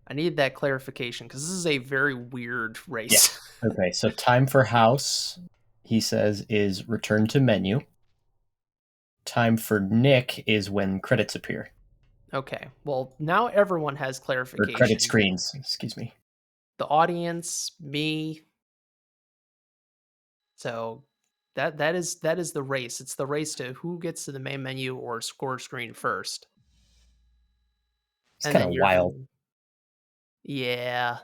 I need that clarification because this is a very weird race. Yeah. Okay, so time for House, he says, is return to menu. Time for Nick is when credits appear. Okay, well, now everyone has Or clarification. credit screens, excuse me. The audience, me. So that is the race. It's the race to who gets to the main menu or score screen first. It's kind of wild. Yeah.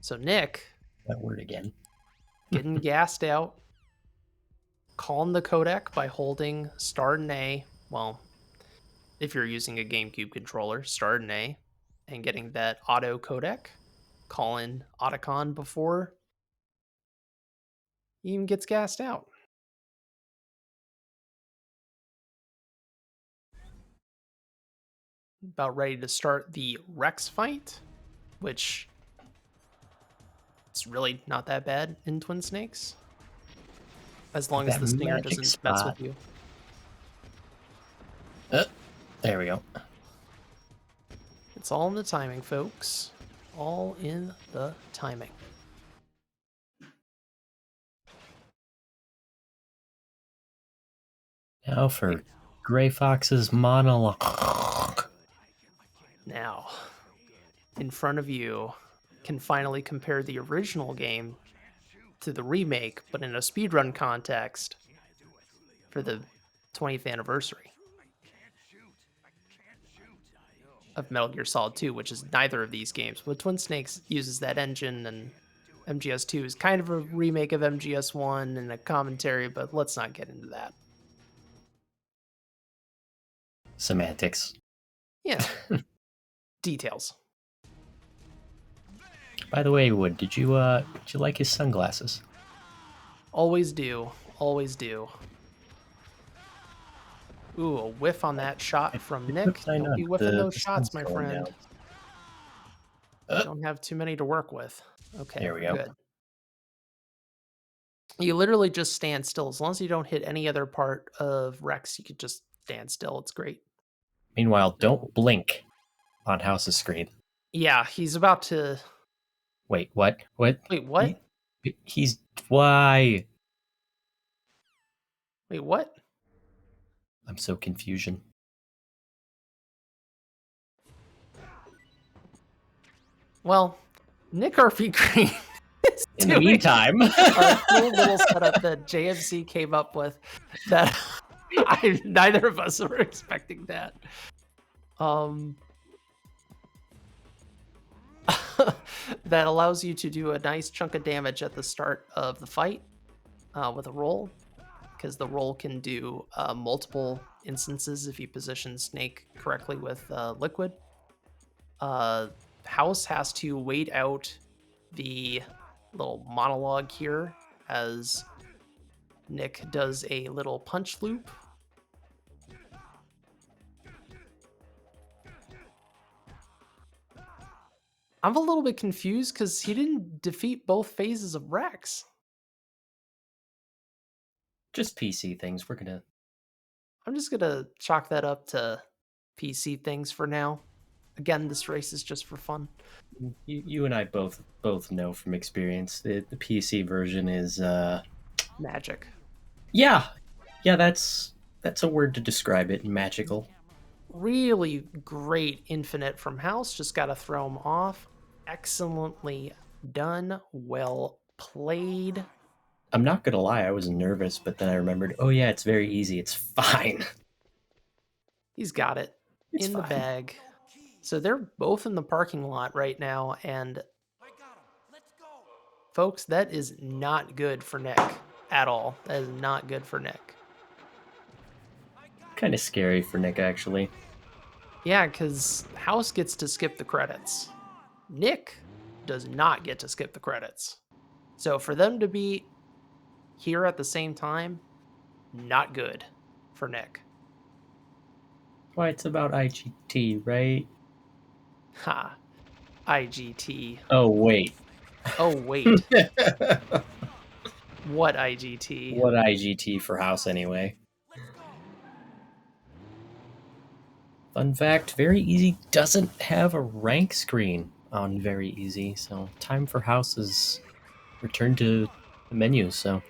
So Nick, That word again. getting gassed out, calling the codec by holding Start and A. Well, if you're using a GameCube controller, Start and A, and getting that auto codec, calling Otacon before he even gets gassed out. About ready to start the Rex fight, which it's really not that bad in Twin Snakes. As long as the stinger doesn't mess with you. There we go. It's all in the timing, folks. All in the timing. Now for Gray Fox's monologue. Now, in front of you, can finally compare the original game to the remake, but in a speedrun context for the 20th anniversary of Metal Gear Solid 2, which is neither of these games. But Twin Snakes uses that engine, and MGS2 is kind of a remake of MGS1 and a commentary, but let's not get into that. Semantics. Yeah. Details. By the way, Wood, did you like his sunglasses? Always do. Always do. Ooh, a whiff on that shot from Nick. Don't be whiffing those shots, my friend. Don't have too many to work with. Okay, there we go. Good. You literally just stand still. As long as you don't hit any other part of Rex, you could just stand still. It's great. Meanwhile, don't blink on House's screen. Yeah, he's about to... Wait, what? What? Wait, what? He's... Why? Wait, what? I'm so confusion. Well, NickRPGreen is in the meantime, a cool little setup that JMC came up with that neither of us were expecting that. That allows you to do a nice chunk of damage at the start of the fight with a roll, because the roll can do multiple instances if you position Snake correctly with liquid. House has to wait out the little monologue here as Nick does a little punch loop. I'm a little bit confused because he didn't defeat both phases of Rex. Just PC things. I'm just gonna chalk that up to PC things for now. Again, this race is just for fun. You and I both know from experience that the PC version is Magic. yeah, that's a word to describe it. Magical. Really great infinite from House. Just gotta throw him off. Excellently done. Well played. I'm not gonna lie, I was nervous, but then I remembered, oh yeah, it's very easy. It's fine. He's got it It's in the fine. bag. So they're both in the parking lot right now, and folks, that is not good for Nick at all. That is not good for Nick. Kind of scary for Nick, actually. Yeah, because House gets to skip the credits. Nick does not get to skip the credits. So for them to be here at the same time, not good for Nick. Why, it's about IGT, right? Ha. IGT. Oh, wait. Oh, wait. What IGT? What IGT for House, anyway? Fun fact, Very Easy doesn't have a rank screen on Very Easy, so time for House is returned to the menu, so...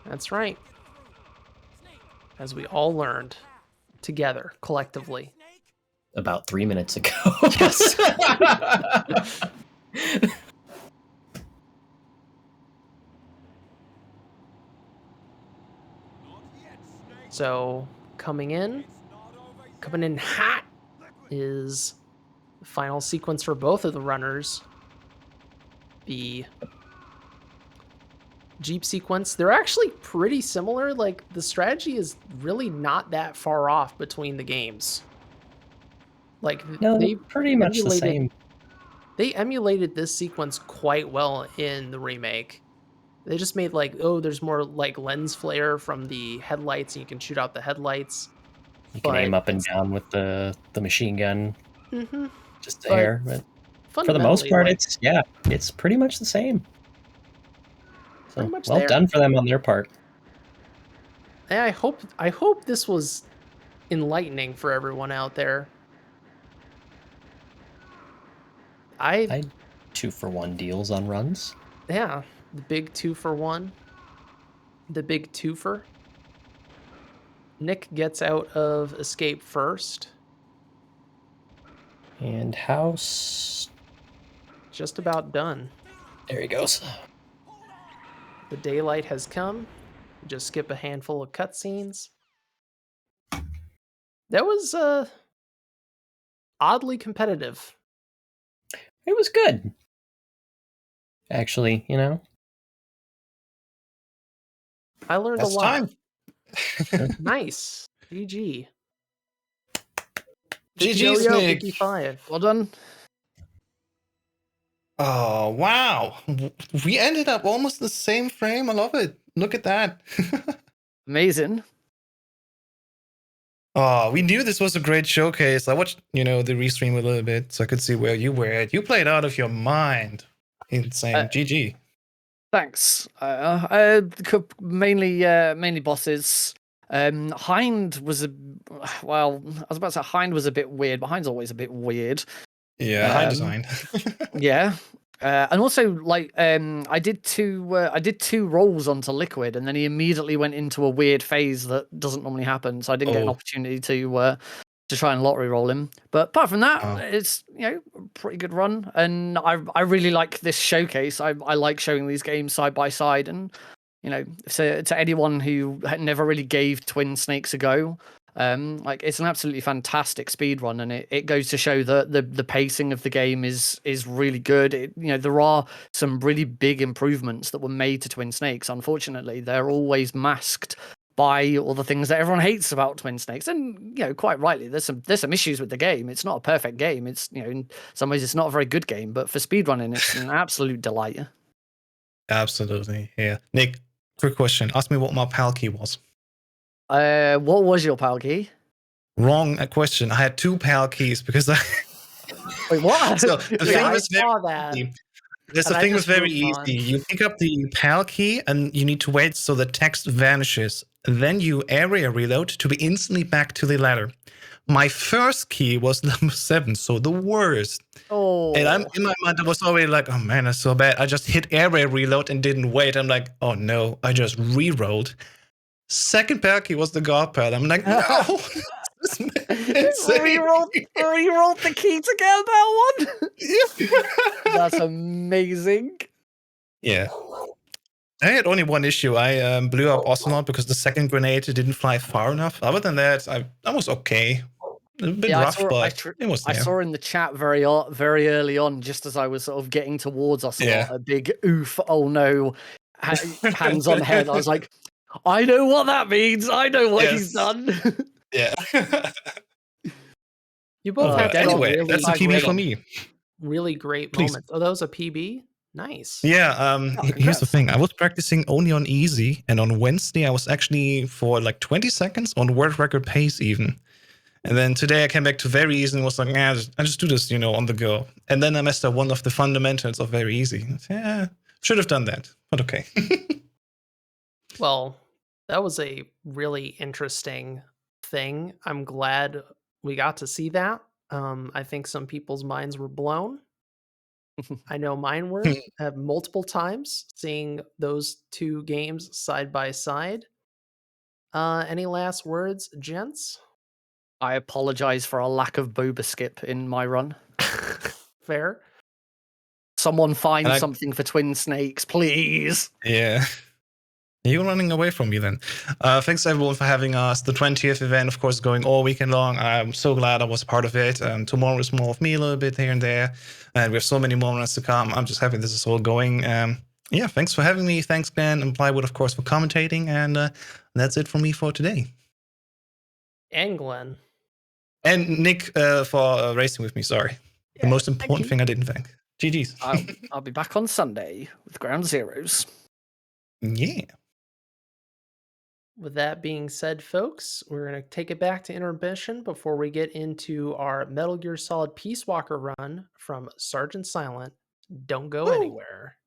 That's right. As we all learned together, collectively. About 3 minutes ago. Yes. So coming in hot is the final sequence for both of the runners. The Jeep sequence. They're actually pretty similar. Like, the strategy is really not that far off between the games. Like, No, they pretty much the same. They emulated this sequence quite well in the remake. They just made like, oh, there's more like lens flare from the headlights, and you can shoot out the headlights. You can aim up and down with the machine gun. Just there. But for the most part, like, it's pretty much the same. So much well there. done for them on their part. And I hope this was enlightening for everyone out there. I 2-for-1 deals on runs. Yeah, the big 2-for-1. The big twofer. Nick gets out of escape first. And House... just about done. There he goes. The daylight has come. Just skip a handful of cutscenes. That was oddly competitive. It was good. Actually, you know. I learned a lot. Time. Nice. GG. GG's, Nick. 55. Well done. Oh, wow. We ended up almost the same frame. I love it. Look at that. Amazing. Oh, we knew this was a great showcase. I watched, the restream a little bit so I could see where you were at. You played out of your mind. Insane. GG. Thanks. Mainly bosses. Hind was well, I was about to say Hind was a bit weird, but Hind's always a bit weird. Yeah, high design. Yeah. And also, like, I did two rolls onto Liquid, and then he immediately went into a weird phase that doesn't normally happen. So I didn't get an opportunity to try and lottery roll him. But apart from that, it's a pretty good run, and I really like this showcase. I like showing these games side by side, and to anyone who never really gave Twin Snakes a go. Like, it's an absolutely fantastic speed run, and it goes to show that the pacing of the game is really good. There are some really big improvements that were made to Twin Snakes. Unfortunately, they're always masked by all the things that everyone hates about Twin Snakes, and quite rightly, there's some issues with the game. It's not a perfect game. It's in some ways it's not a very good game, but for speedrunning, it's an absolute delight. Absolutely, yeah. Nick, quick question. Ask me what my PAL key was. What was your PAL key? Wrong question. I had two PAL keys because Wait, what? So the Yeah, thing I was very saw that. easy. Yes, And the I thing was just very moved on. easy. You pick up the PAL key and you need to wait so the text vanishes. Then you area reload to be instantly back to the ladder. My first key was number 7, so the worst. Oh. And I'm in my mind, I was already like, oh man, that's so bad. I just hit area reload and didn't wait. I'm like, oh no, I just re-rolled. Second PAL key was the guard pad. I'm like, no, this is insane. Rerolled the key to get that one. Yeah. That's amazing. Yeah. I had only one issue. I blew up Ocelot because the second grenade didn't fly far enough. Other than that, I was okay. A bit Yeah, rough, but it was I there. saw in the chat very early on, just as I was sort of getting towards us, a big oof, oh no, hands on head. I was like, I know what that means. I know what he's done. Yeah. You both had some Anyway, really, that's a PB for me. really great Please. moments. Oh, that was a PB? Nice. Yeah, here's the thing. I was practicing only on easy, and on Wednesday I was actually for like 20 seconds on world record pace even. And then today I came back to very easy and was like, I just do this, on the go. And then I messed up one of the fundamentals of very easy. Yeah, should have done that, but okay. Well, that was a really interesting thing. I'm glad we got to see that. I think some people's minds were blown. I know mine were multiple times seeing those two games side by side. Any last words, gents? I apologize for a lack of Boba Skip in my run. Fair. Someone find something for Twin Snakes, please. Yeah. You're running away from me then. Thanks everyone for having us. The 20th event, of course, going all weekend long. I'm so glad I was part of it. Tomorrow is more of me a little bit here and there. And we have so many more runs to come. I'm just happy this is all going. Yeah, thanks for having me. Thanks, Glenn and Plywood, of course, for commentating. And that's it from me for today. And Glenn. And Nick for racing with me, sorry. The most important thing I didn't thank. GG's. I'll be back on Sunday with Ground Zeroes. Yeah. With that being said, folks, we're going to take it back to intermission before we get into our Metal Gear Solid Peace Walker run from Sergeant Silent. Don't go anywhere.